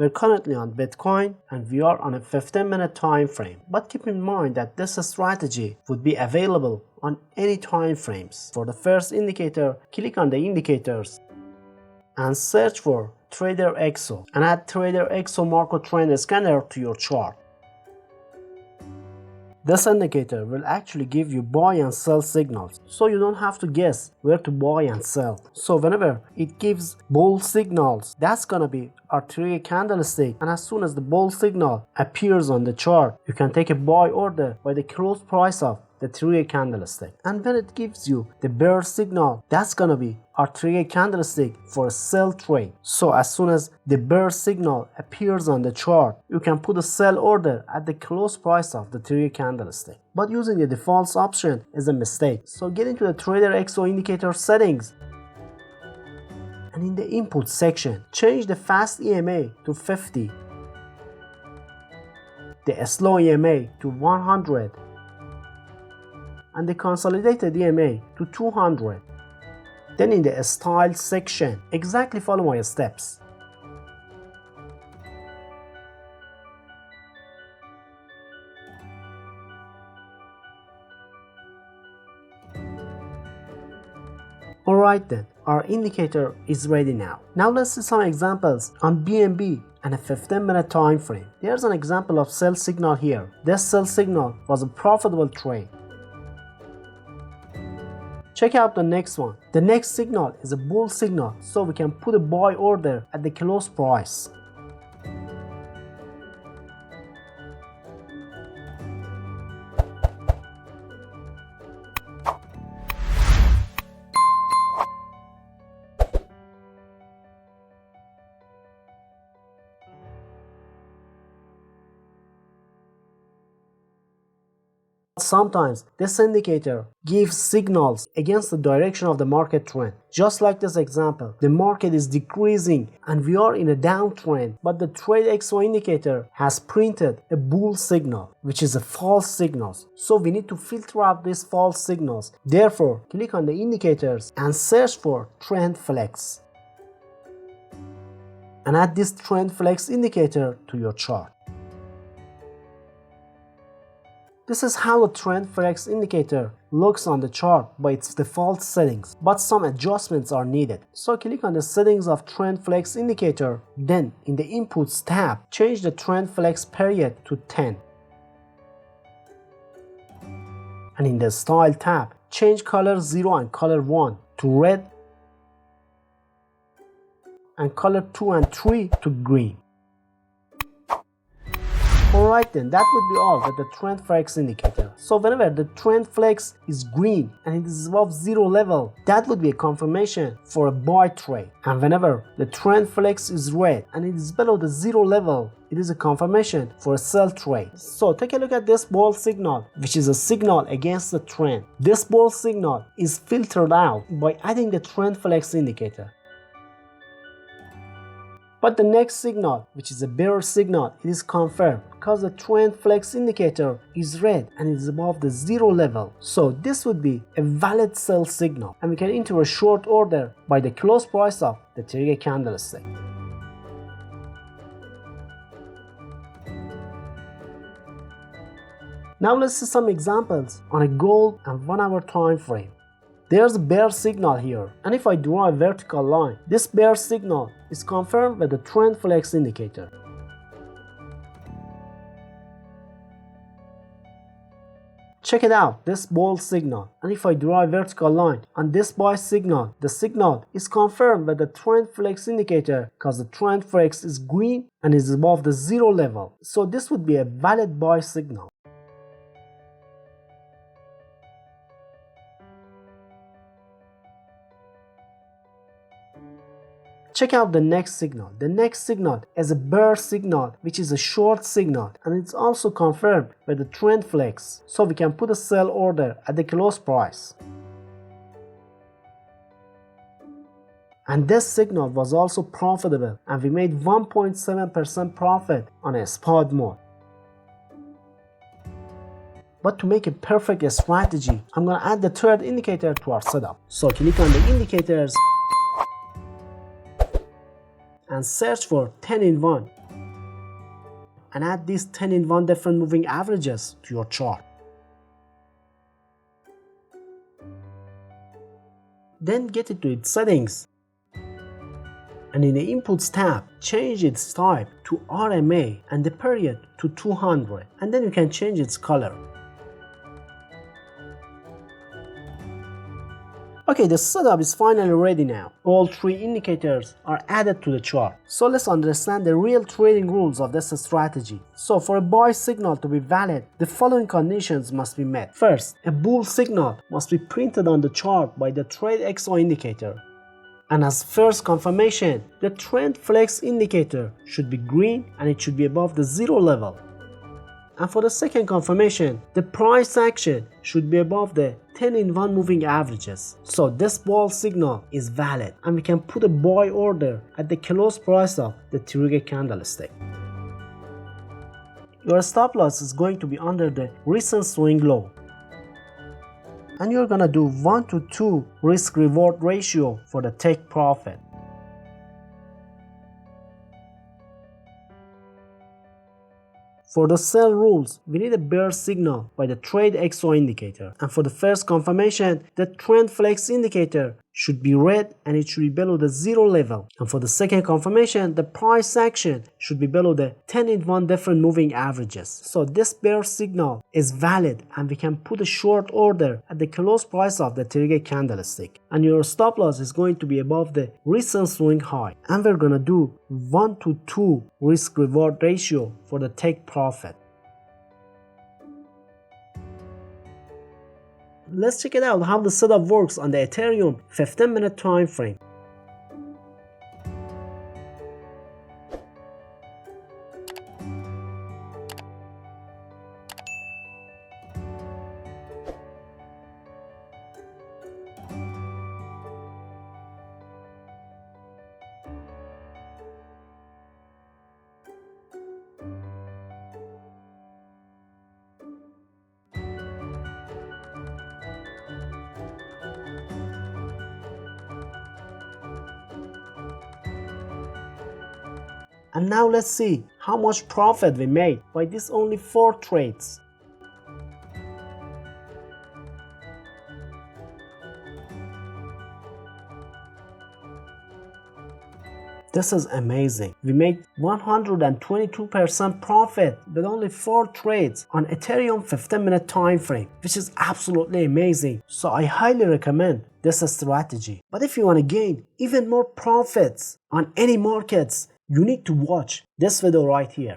We're currently on Bitcoin and we are on a 15-minute time frame. But keep in mind that this strategy would be available on any time frames. For the first indicator, click on the indicators and search for TraderXO and add TraderXO market trend scanner to your chart. This indicator will actually give you buy and sell signals, so you don't have to guess where to buy and sell. So whenever it gives bull signals, that's gonna be our 3 candlestick, and as soon as the bull signal appears on the chart, you can take a buy order by the close price of the 3 candlestick. And when it gives you the bear signal, that's gonna be our 3 candlestick for a sell trade. So as soon as the bear signal appears on the chart, you can put a sell order at the close price of the 3 candlestick. But using the default option is a mistake. So get into the TraderXO indicator settings, and in the input section, change the fast EMA to 50, the slow EMA to 100, and the consolidated EMA to 200. Then in the style section, exactly follow my steps. Alright then, our indicator is ready now. Now let's see some examples on BNB and a 15-minute time frame. There's an example of sell signal here. This sell signal was a profitable trade. Check out the next one. The next signal is a bull signal, so we can put a buy order at the close price. Sometimes this indicator gives signals against the direction of the market trend. Just like this example, the market is decreasing and we are in a downtrend, but the TradeXO indicator has printed a bull signal, which is a false signal. So we need to filter out these false signals. Therefore, click on the indicators and search for trend flex, and add this trend flex indicator to your chart. This is how the trend flex indicator looks on the chart by its default settings, but some adjustments are needed. So click on the settings of trend flex indicator, then in the inputs tab, change the trend flex period to 10. And in the style tab, change color 0 and color 1 to red, and color 2 and 3 to green. Alright then, that would be all with the trend flex indicator. So whenever the trend flex is green and it is above 0 level, that would be a confirmation for a buy trade. And whenever the trend flex is red and it is below the 0 level, it is a confirmation for a sell trade. So take a look at this bull signal, which is a signal against the trend. This bull signal is filtered out by adding the trend flex indicator. But the next signal, which is a bear signal, it is confirmed because the trend flex indicator is red and it is above the 0 level. So this would be a valid sell signal, and we can enter a short order by the close price of the 3 candlestick. Now let's see some examples on a gold and 1 hour time frame. There's a bear signal here, and if I draw a vertical line, this bear signal is confirmed by the trend flex indicator. Check it out, this bull signal, and if I draw a vertical line on this buy signal, the signal is confirmed by the trend flex indicator because the trend flex is green and is above the 0 level. So this would be a valid buy signal. Check out the next signal. The next signal is a bear signal, which is a short signal, and it's also confirmed by the trend flex. So we can put a sell order at the close price. And this signal was also profitable, and we made 1.7% profit on a spot mode. But to make a perfect strategy, I'm going to add the third indicator to our setup. So click on the indicators and search for 10 in 1. and add these 10 in 1 different moving averages to your chart. Then get into its settings, and in the inputs tab, change its type to RMA and the period to 200, and then you can change its color. Okay, the setup is finally ready now. All 3 indicators are added to the chart. So let's understand the real trading rules of this strategy. So for a buy signal to be valid, the following conditions must be met. First, a bull signal must be printed on the chart by the TradeXO indicator. And as first confirmation, the trend flex indicator should be green and it should be above the 0 level. And for the second confirmation, the price action should be above the 10 in 1 moving averages. So this bull signal is valid and we can put a buy order at the close price of the trigger candlestick. Your stop loss is going to be under the recent swing low. And you're gonna do 1 to 2 risk reward ratio for the take profit. For the sell rules, we need a bear signal by the TradeXO indicator. And for the first confirmation, the trend flex indicator should be red and it should be below the 0 level. And for the second confirmation, the price action should be below the 10 in 1 different moving averages. So this bear signal is valid and we can put a short order at the close price of the trigger candlestick. And your stop loss is going to be above the recent swing high. And we're gonna do 1 to 2 risk reward ratio for the take profit. Let's check it out how the setup works on the Ethereum 15-minute time frame. And now let's see how much profit we made by these only 4 trades. This is amazing. We made 122% profit with only 4 trades on Ethereum 15-minute time frame, which is absolutely amazing. So I highly recommend this strategy. But if you want to gain even more profits on any markets, you need to watch this video right here.